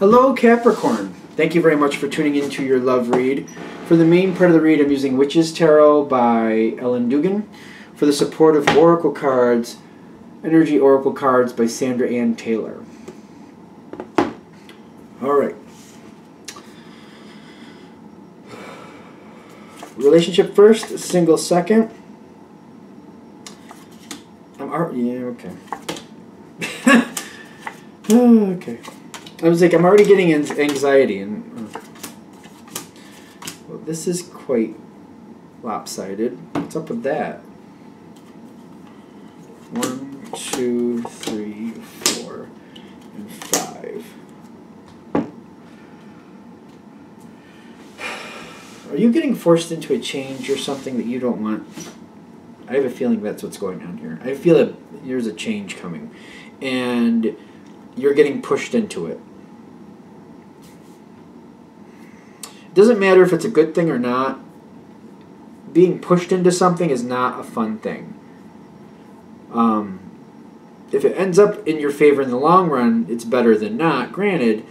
Hello Capricorn. Thank you very much for tuning into your love read. For the main part of the read, I'm using Witch's Tarot by Ellen Dugan. For the supportive oracle cards, Energy Oracle cards by Sandra Ann Taylor. Alright. Relationship first, single second. Okay. Okay. I was like, I'm already getting anxiety, and well, this is quite lopsided. What's up with that? 1, 2, 3, 4, and 5. Are you getting forced into a change or something that you don't want? I have a feeling that's what's going on here. I feel that there's a change coming, and you're getting pushed into it. It doesn't matter if it's a good thing or not. Being pushed into something is not a fun thing. If it ends up in your favor in the long run, it's better than not, granted.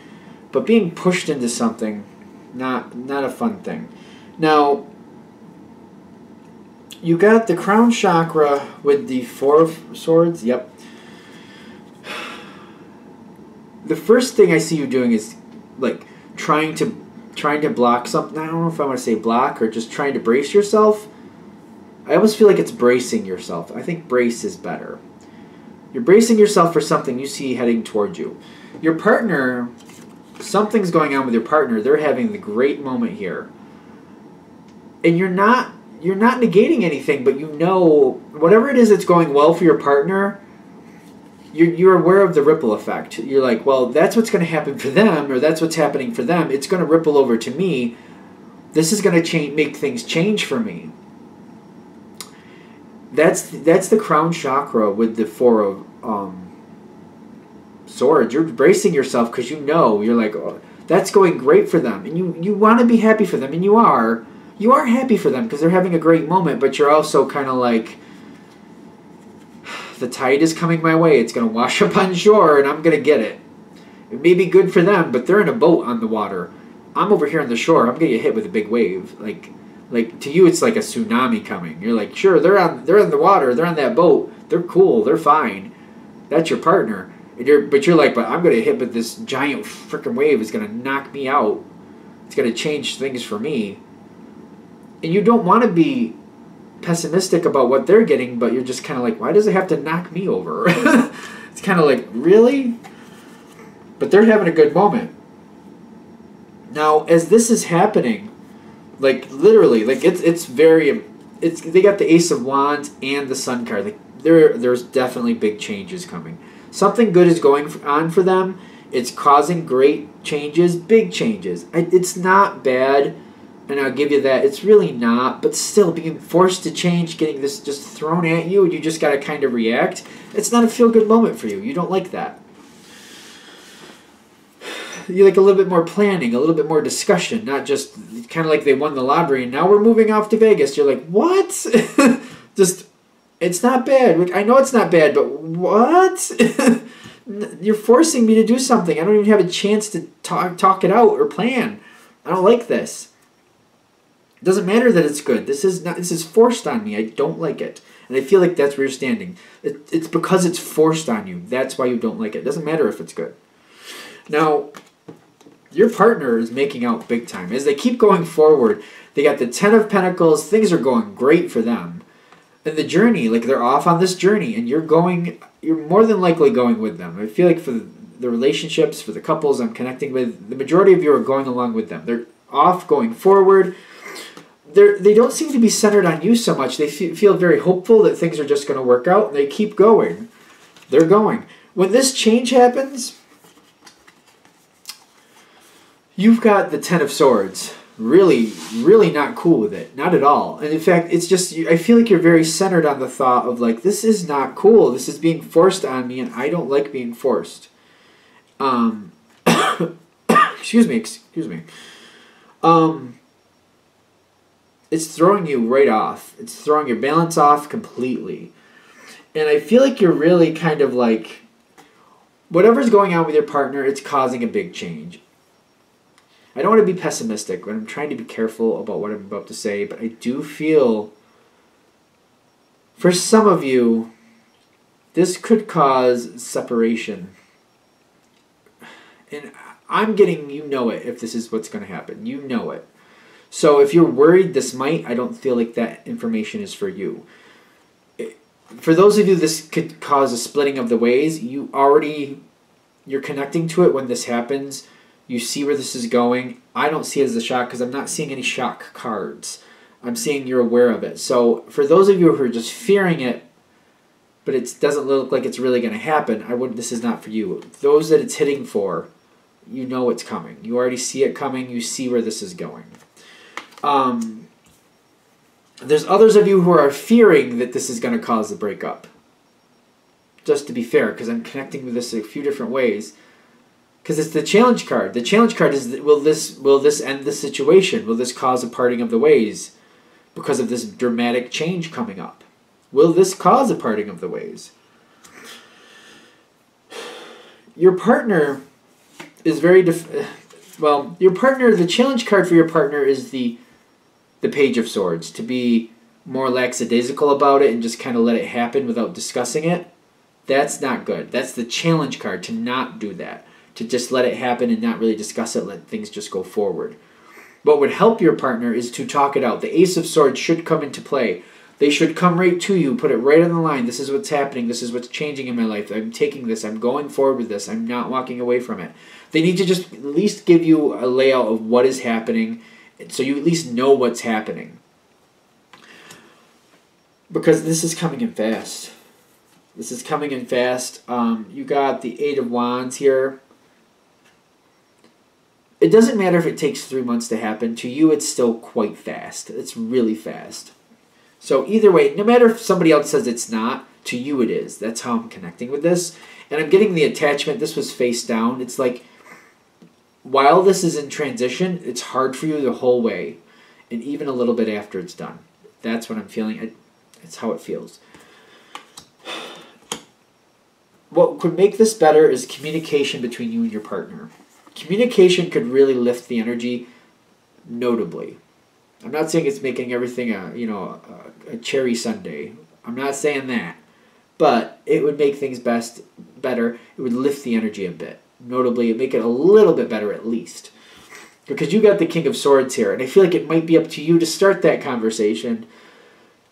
But being pushed into something, not a fun thing. Now, you got the crown chakra with the 4 of Swords. Yep. The first thing I see you doing is like trying to block something. I don't know if I want to say block or just trying to brace yourself. I almost feel like it's bracing yourself. I think brace is better. You're bracing yourself for something you see heading toward you. Your partner, something's going on with your partner. They're having the great moment here. And you're not negating anything, but you know whatever it is that's going well for your partner, you're aware of the ripple effect. You're like, well, that's what's going to happen for them, or that's what's happening for them. It's going to ripple over to me. This is going to make things change for me. That's the crown chakra with the 4 of Swords. You're bracing yourself because you know, you're like, oh, that's going great for them, and you want to be happy for them, and you are happy for them because they're having a great moment, but you're also kind of like, the tide is coming my way. It's going to wash up on shore, and I'm going to get it. It may be good for them, but they're in a boat on the water. I'm over here on the shore. I'm going to get hit with a big wave. Like to you, it's like a tsunami coming. You're like, sure, they're in the water. They're on that boat. They're cool. They're fine. That's your partner. But you're like, but I'm going to hit with this giant freaking wave. It's going to knock me out. It's going to change things for me. And you don't want to be pessimistic about what they're getting, but you're just kind of like, why does it have to knock me over? It's kind of like, really? But they're having a good moment. Now, as this is happening, like literally, like they got the Ace of Wands and the Sun card. Like there's definitely big changes coming. Something good is going on for them. It's causing great changes, big changes. It's not bad. And I'll give you that. It's really not, but still being forced to change, getting this just thrown at you, and you just got to kind of react. It's not a feel-good moment for you. You don't like that. You like a little bit more planning, a little bit more discussion, not just kind of like they won the lottery and now we're moving off to Vegas. You're like, what? Just, it's not bad. Like, I know it's not bad, but what? You're forcing me to do something. I don't even have a chance to talk it out or plan. I don't like this. It doesn't matter that it's good. This is forced on me. I don't like it. And I feel like that's where you're standing. It's because it's forced on you. That's why you don't like it. It doesn't matter if it's good. Now, your partner is making out big time. As they keep going forward, they got the 10 of Pentacles. Things are going great for them. And the journey, like they're off on this journey, and you're more than likely going with them. I feel like for the relationships, for the couples I'm connecting with, the majority of you are going along with them. They're off, going forward. They don't seem to be centered on you so much. They feel very hopeful that things are just going to work out, and they keep going. They're going. When this change happens, you've got the 10 of Swords. Really, really not cool with it. Not at all. And in fact, it's just, I feel like you're very centered on the thought of like, this is not cool. This is being forced on me, and I don't like being forced. Excuse me. It's throwing you right off. It's throwing your balance off completely. And I feel like you're really kind of like, whatever's going on with your partner, it's causing a big change. I don't want to be pessimistic, but I'm trying to be careful about what I'm about to say, but I do feel, for some of you, this could cause separation. And I'm getting, you know it, if this is what's going to happen. You know it. So if you're worried this might, I don't feel like that information is for you. For those of you this could cause a splitting of the ways, you're connecting to it when this happens. You see where this is going. I don't see it as a shock because I'm not seeing any shock cards. I'm seeing you're aware of it. So for those of you who are just fearing it, but it doesn't look like it's really going to happen, this is not for you. Those that it's hitting for, you know it's coming. You already see it coming. You see where this is going. There's others of you who are fearing that this is going to cause the breakup. Just to be fair, because I'm connecting with this a few different ways. Because it's the challenge card. The challenge card is, will this end the situation? Will this cause a parting of the ways because of this dramatic change coming up? Will this cause a parting of the ways? Your partner is very... your partner, the challenge card for your partner is the Page of Swords. To be more lackadaisical about it and just kind of let it happen without discussing it. That's not good. That's the challenge card, to not do that. To just let it happen and not really discuss it, let things just go forward. What would help your partner is to talk it out. The Ace of Swords should come into play. They should come right to you, put it right on the line. This is what's happening. This is what's changing in my life. I'm taking this. I'm going forward with this. I'm not walking away from it. They need to just at least give you a layout of what is happening so you at least know what's happening. Because this is coming in fast. This is coming in fast. You got the Eight of Wands here. It doesn't matter if it takes 3 months to happen. To you, it's still quite fast. It's really fast. So either way, no matter if somebody else says it's not, to you it is. That's how I'm connecting with this. And I'm getting the attachment. This was face down. It's like, while this is in transition, it's hard for you the whole way. And even a little bit after it's done. That's what I'm feeling. It's how it feels. What could make this better is communication between you and your partner. Communication could really lift the energy notably. I'm not saying it's making everything a cherry sundae. I'm not saying that. But it would make things better. It would lift the energy a bit. Notably, make it a little bit better at least. Because you got the King of Swords here. And I feel like it might be up to you to start that conversation.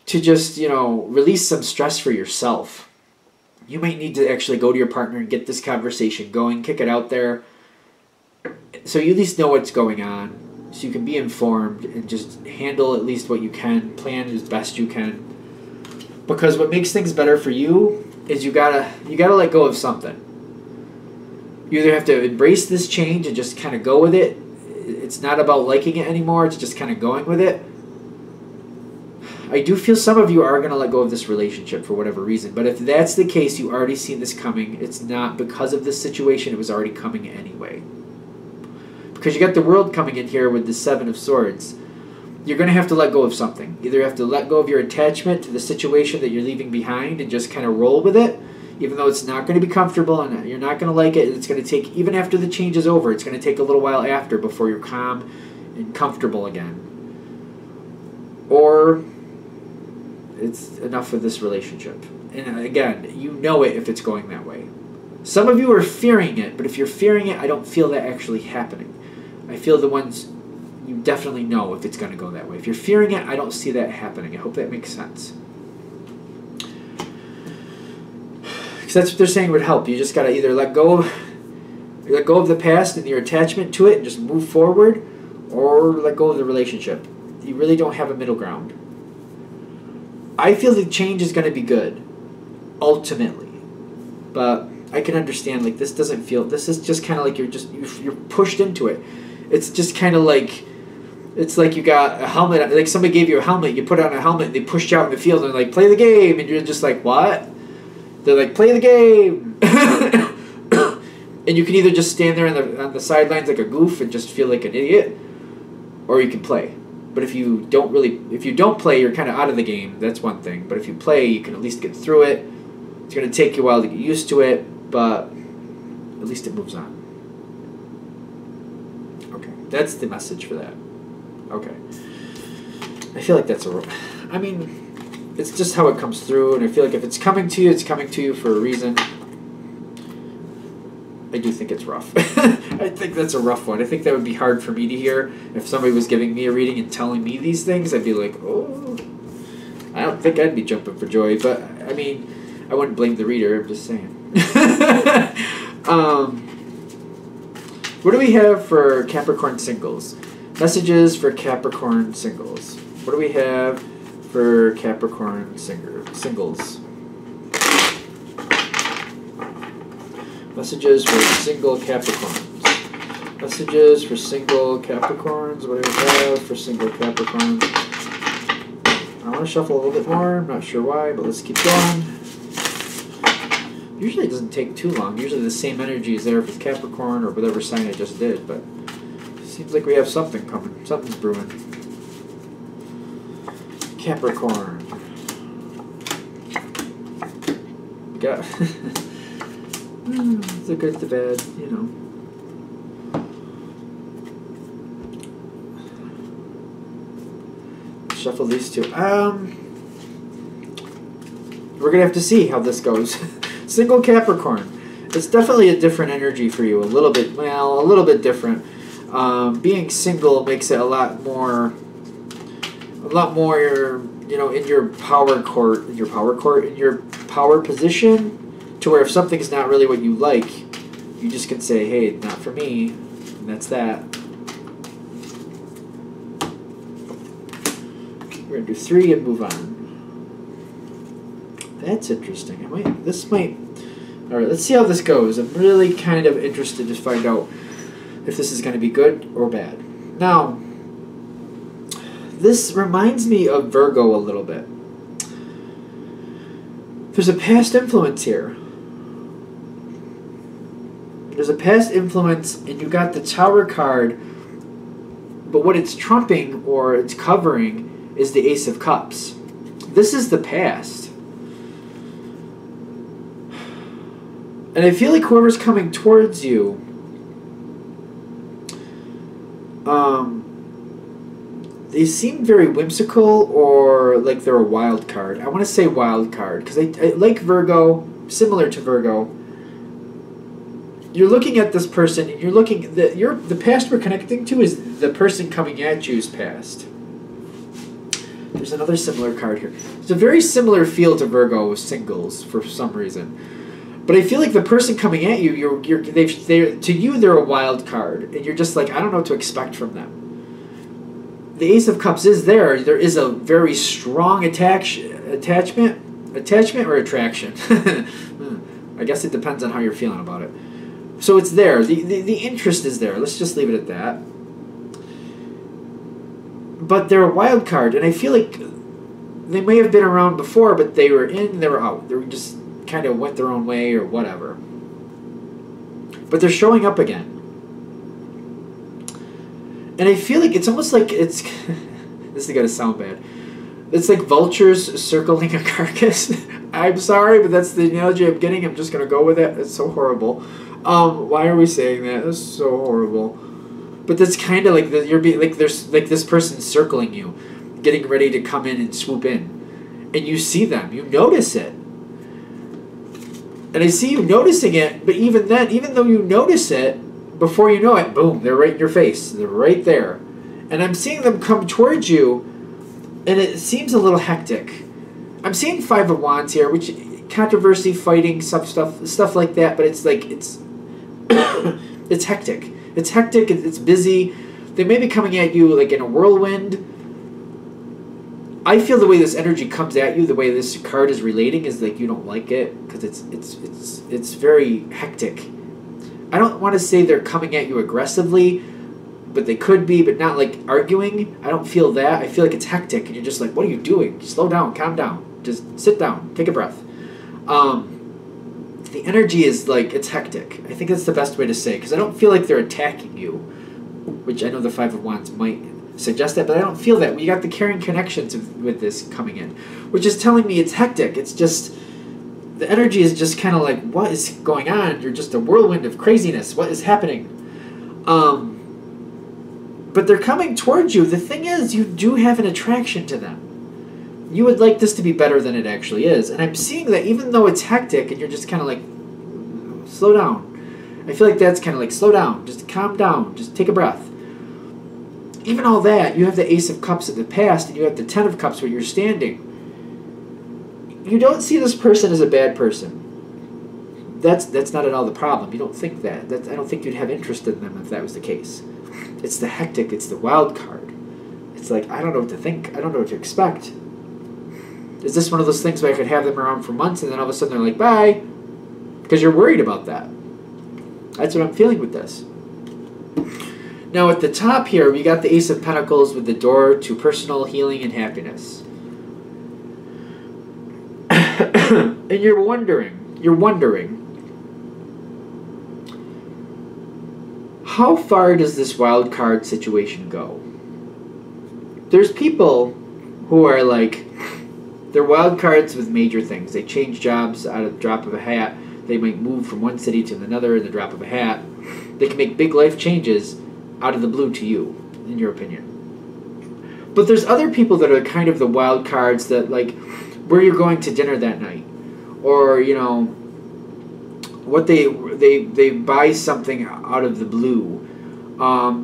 To just, release some stress for yourself. You might need to actually go to your partner and get this conversation going. Kick it out there. So you at least know what's going on. So you can be informed and just handle at least what you can. Plan as best you can. Because what makes things better for you is you gotta let go of something. You either have to embrace this change and just kind of go with it. It's not about liking it anymore. It's just kind of going with it. I do feel some of you are going to let go of this relationship for whatever reason. But if that's the case, you already seen this coming. It's not because of this situation. It was already coming anyway. Because you got the World coming in here with the Seven of Swords. You're going to have to let go of something. Either you have to let go of your attachment to the situation that you're leaving behind and just kind of roll with it. Even though it's not going to be comfortable and you're not going to like it. It's going to take, even after the change is over, it's going to take a little while after before you're calm and comfortable again. Or it's enough with this relationship. And again, you know it if it's going that way. Some of you are fearing it, but if you're fearing it, I don't feel that actually happening. I feel the ones you definitely know if it's going to go that way. If you're fearing it, I don't see that happening. I hope that makes sense. Because that's what they're saying would help. You just got to either let go of the past and your attachment to it and just move forward, or let go of the relationship. You really don't have a middle ground. I feel the change is going to be good, ultimately. But I can understand, like, this doesn't feel, this is just kind of like you're pushed into it. It's just kind of like, it's like you got a helmet, like somebody gave you a helmet, you put on a helmet, they pushed you out in the field and they're like, play the game, and you're just like, what? They're like, play the game! And you can either just stand there on the sidelines like a goof and just feel like an idiot, or you can play. But if you don't play, you're kind of out of the game. That's one thing. But if you play, you can at least get through it. It's going to take you a while to get used to it, but At least it moves on. Okay, that's the message for that. Okay. I feel like that's I mean, it's just how it comes through, and I feel like if it's coming to you, it's coming to you for a reason. I do think it's rough. I think that's a rough one. I think that would be hard for me to hear. If somebody was giving me a reading and telling me these things, I'd be like, oh. I don't think I'd be jumping for joy, but, I mean, I wouldn't blame the reader, I'm just saying. What do we have for Capricorn singles? Messages for Capricorn singles. What do we have for Capricorn singles? Messages for single Capricorns. Messages for single Capricorns. What do we have for single Capricorns? I want to shuffle a little bit more. I'm not sure why, but let's keep going. Usually it doesn't take too long. Usually the same energy is there with Capricorn or whatever sign I just did, but it seems like we have something coming. Something's brewing. Capricorn. We got... the good, the bad, you know. Shuffle these two. We're gonna have to see how this goes. Single Capricorn. It's definitely a different energy for you. A little bit, well, a little bit different. Being single makes it a lot more, you know, in your power position. To where if something's not really what you like, you just can say, hey, not for me, and that's that. We're going to do 3 and move on. That's interesting. Alright, let's see how this goes. I'm really kind of interested to find out if this is going to be good or bad. Now, this reminds me of Virgo a little bit. There's a past influence here. There's a past influence, and you got the Tower card, but what it's trumping or it's covering is the Ace of Cups. This is the past. And I feel like whoever's coming towards you, they seem very whimsical or like they're a wild card. I want to say wild card because I like Virgo, similar to Virgo. You're looking at this person, and you're looking the past we're connecting to is the person coming at you's past. There's another similar card here. It's a very similar feel to Virgo with singles for some reason, but I feel like the person coming at you, to you they're a wild card, and you're just like, I don't know what to expect from them. The Ace of Cups is there. There is a very strong attachment or attraction. I guess it depends on how you're feeling about it. So it's there. The interest is there. Let's just leave it at that. But they're a wild card, and I feel like they may have been around before, but they were in, they were out. They were just kind of went their own way or whatever. But they're showing up again. And I feel like it's almost like it's... this is going to sound bad. It's like vultures circling a carcass. I'm sorry, but that's the analogy I'm getting. I'm just going to go with it. It's so horrible. Why are we saying that? That's so horrible. But that's kind of like you're being like there's like this person circling you, getting ready to come in and swoop in, and you see them, you notice it, and I see you noticing it. But even then, even though you notice it, before you know it, boom, they're right in your face. They're right there, and I'm seeing them come towards you, and it seems a little hectic. I'm seeing 5 of Wands here, which controversy, fighting, stuff like that. But it's like it's it's hectic. It's hectic. It's busy. They may be coming at you like in a whirlwind. I feel the way this energy comes at you, the way this card is relating, is like you don't like it because it's very hectic. I don't want to say they're coming at you aggressively, but they could be, but not like arguing. I don't feel that. I feel like it's hectic, and you're just like, what are you doing? Slow down, calm down, just sit down, take a breath. The energy is like, it's hectic. I think that's the best way to say, because I don't feel like they're attacking you, which I know the 5 of Wands might suggest that, but I don't feel that. We got the caring connections with this coming in, which is telling me it's hectic. It's just, the energy is just kind of like, what is going on? You're just a whirlwind of craziness. What is happening? But they're coming towards you. The thing is, you do have an attraction to them. You would like this to be better than it actually is. And I'm seeing that even though it's hectic and you're just kind of like, slow down. I feel like that's kind of like, slow down. Just calm down. Just take a breath. Even all that, you have the Ace of Cups at the past and you have the Ten of Cups where you're standing. You don't see this person as a bad person. That's not at all the problem. You don't think that. I don't think you'd have interest in them if that was the case. It's the hectic. It's the wild card. It's like, I don't know what to think. I don't know what to expect. Is this one of those things where I could have them around for months and then all of a sudden they're like, bye? Because you're worried about that. That's what I'm feeling with this. Now at the top here, we got the Ace of Pentacles with the door to personal healing and happiness. And you're wondering, how far does this wild card situation go? There's people who are like, they're wild cards with major things. They change jobs out of the drop of a hat. They might move from one city to another in the drop of a hat. They can make big life changes out of the blue to you, in your opinion. But there's other people that are kind of the wild cards that, like, where you're going to dinner that night. Or, you know, what they buy something out of the blue.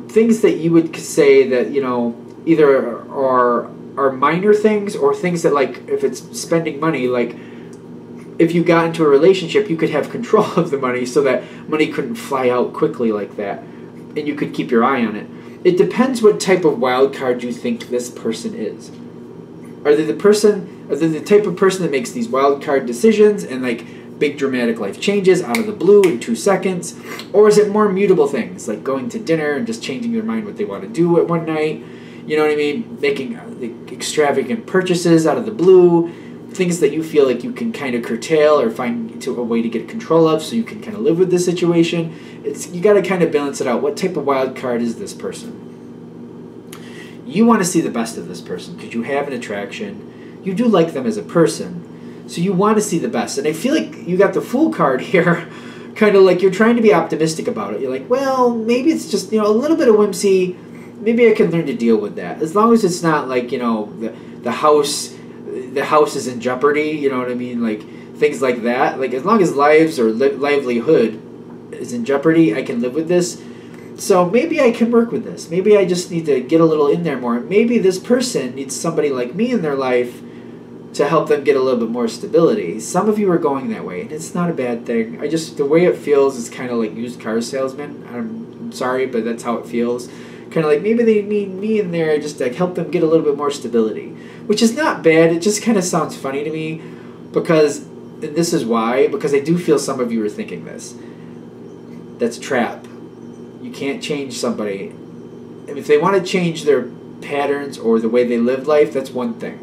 Things that you would say that, you know, either are minor things or things that, like, if it's spending money, like, if you got into a relationship, you could have control of the money so that money couldn't fly out quickly like that. And you could keep your eye on it. It depends what type of wild card you think this person is. Are they the type of person that makes these wild card decisions and, like, big dramatic life changes out of the blue in 2 seconds? Or is it more mutable things, like going to dinner and just changing their mind what they want to do at one night? You know what I mean? Making extravagant purchases out of the blue. Things that you feel like you can kind of curtail or find a way to get control of so you can kind of live with this situation. You got to kind of balance it out. What type of wild card is this person? You want to see the best of this person because you have an attraction. You do like them as a person. So you want to see the best. And I feel like you got the Fool card here. Kind of like you're trying to be optimistic about it. You're like, well, maybe it's just, you know, a little bit of whimsy. Maybe I can learn to deal with that. As long as it's not like, you know, the house is in jeopardy, you know what I mean? Like, things like that. Like, as long as lives or livelihood is in jeopardy, I can live with this. So maybe I can work with this. Maybe I just need to get a little in there more. Maybe this person needs somebody like me in their life to help them get a little bit more stability. Some of you are going that way, and it's not a bad thing. The way it feels is kind of like used car salesman. I'm sorry, but that's how it feels. Kind of like maybe they need me in there just to help them get a little bit more stability. Which is not bad. It just kind of sounds funny to me because, and this is why, because I do feel some of you are thinking this. That's a trap. You can't change somebody. And if they want to change their patterns or the way they live life, that's one thing.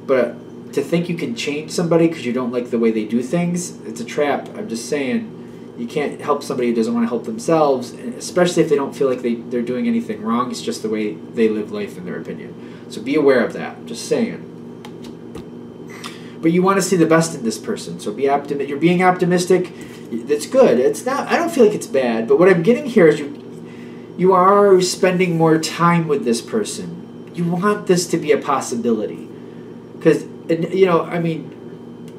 But to think you can change somebody because you don't like the way they do things, it's a trap. I'm just saying. You can't help somebody who doesn't want to help themselves, especially if they don't feel like they're doing anything wrong. It's just the way they live life in their opinion. So be aware of that. Just saying. But you want to see the best in this person. So be optimistic. You're being optimistic. That's good. It's not. I don't feel like it's bad. But what I'm getting here is you are spending more time with this person. You want this to be a possibility. Because, you know, I mean,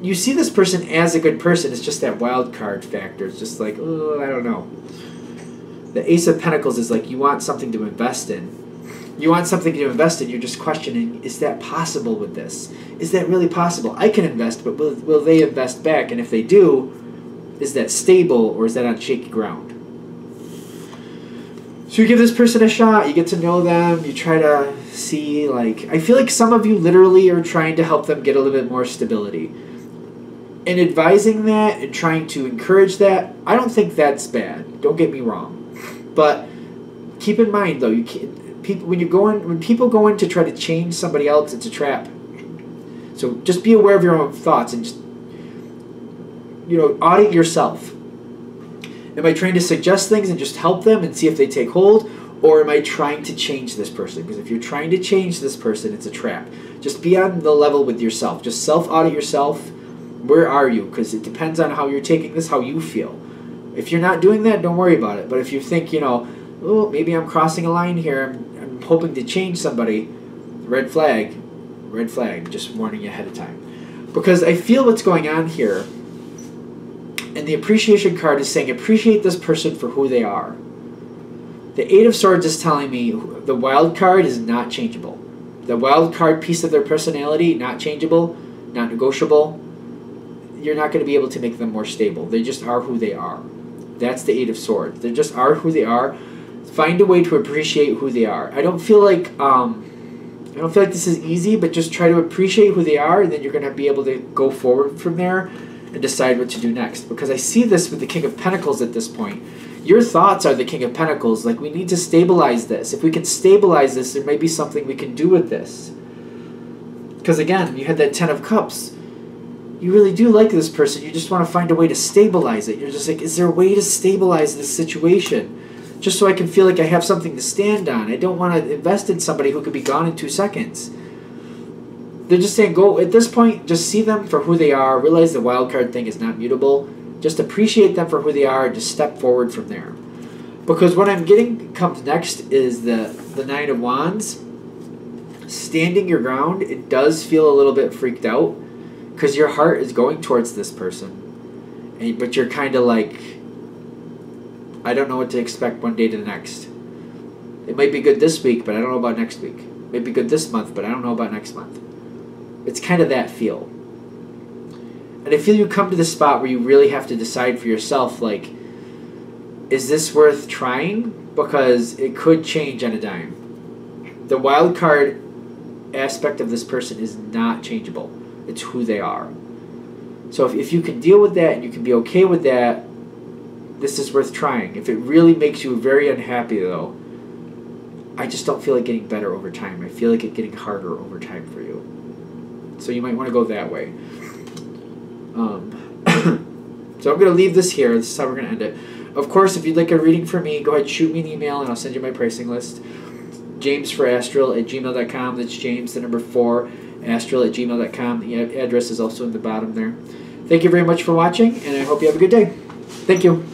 you see this person as a good person. It's just that wild card factor. It's just like, oh, I don't know. The Ace of Pentacles is like you want something to invest in. You want something to invest in. You're just questioning, is that possible with this? Is that really possible? I can invest, but will they invest back? And if they do, is that stable or is that on shaky ground? So you give this person a shot. You get to know them. You try to see, like, I feel like some of you literally are trying to help them get a little bit more stability. And advising that and trying to encourage that, I don't think that's bad. Don't get me wrong. But keep in mind, though, when people go in to try to change somebody else, it's a trap. So just be aware of your own thoughts and just, you know, audit yourself. Am I trying to suggest things and just help them and see if they take hold? Or am I trying to change this person? Because if you're trying to change this person, it's a trap. Just be on the level with yourself. Just self-audit yourself. Where are you? Because it depends on how you're taking this, how you feel. If you're not doing that, don't worry about it. But if you think, you know, oh, maybe I'm crossing a line here, I'm hoping to change somebody, red flag, just warning you ahead of time. Because I feel what's going on here, and the appreciation card is saying appreciate this person for who they are. The Eight of Swords is telling me the wild card is not changeable. The wild card piece of their personality, not changeable, not negotiable. You're not going to be able to make them more stable. They just are who they are. That's the Eight of Swords. They just are who they are. Find a way to appreciate who they are. I don't feel like this is easy, but just try to appreciate who they are, and then you're going to be able to go forward from there and decide what to do next. Because I see this with the King of Pentacles at this point. Your thoughts are the King of Pentacles. Like, we need to stabilize this. If we can stabilize this, there may be something we can do with this. Because again, you had that Ten of Cups. You really do like this person. You just want to find a way to stabilize it. You're just like, is there a way to stabilize this situation? Just so I can feel like I have something to stand on. I don't want to invest in somebody who could be gone in 2 seconds. They're just saying, go, at this point, just see them for who they are. Realize the wild card thing is not mutable. Just appreciate them for who they are and just step forward from there. Because what I'm getting comes next is the Nine of Wands. Standing your ground, it does feel a little bit freaked out. Because your heart is going towards this person. But you're kind of like, I don't know what to expect one day to the next. It might be good this week, but I don't know about next week. It might be good this month, but I don't know about next month. It's kind of that feel. And I feel you come to the spot where you really have to decide for yourself, like, is this worth trying? Because it could change on a dime. The wild card aspect of this person is not changeable. It's who they are. So if you can deal with that and you can be okay with that, this is worth trying. If it really makes you very unhappy, though, I just don't feel like getting better over time. I feel like it getting harder over time for you. So you might want to go that way. So I'm going to leave this here. This is how we're going to end it. Of course, if you'd like a reading from me, go ahead, shoot me an email, and I'll send you my pricing list. jamesforastral@gmail.com. That's James, the number 4, astral@gmail.com. The address is also in the bottom there. Thank you very much for watching, and I hope you have a good day. Thank you.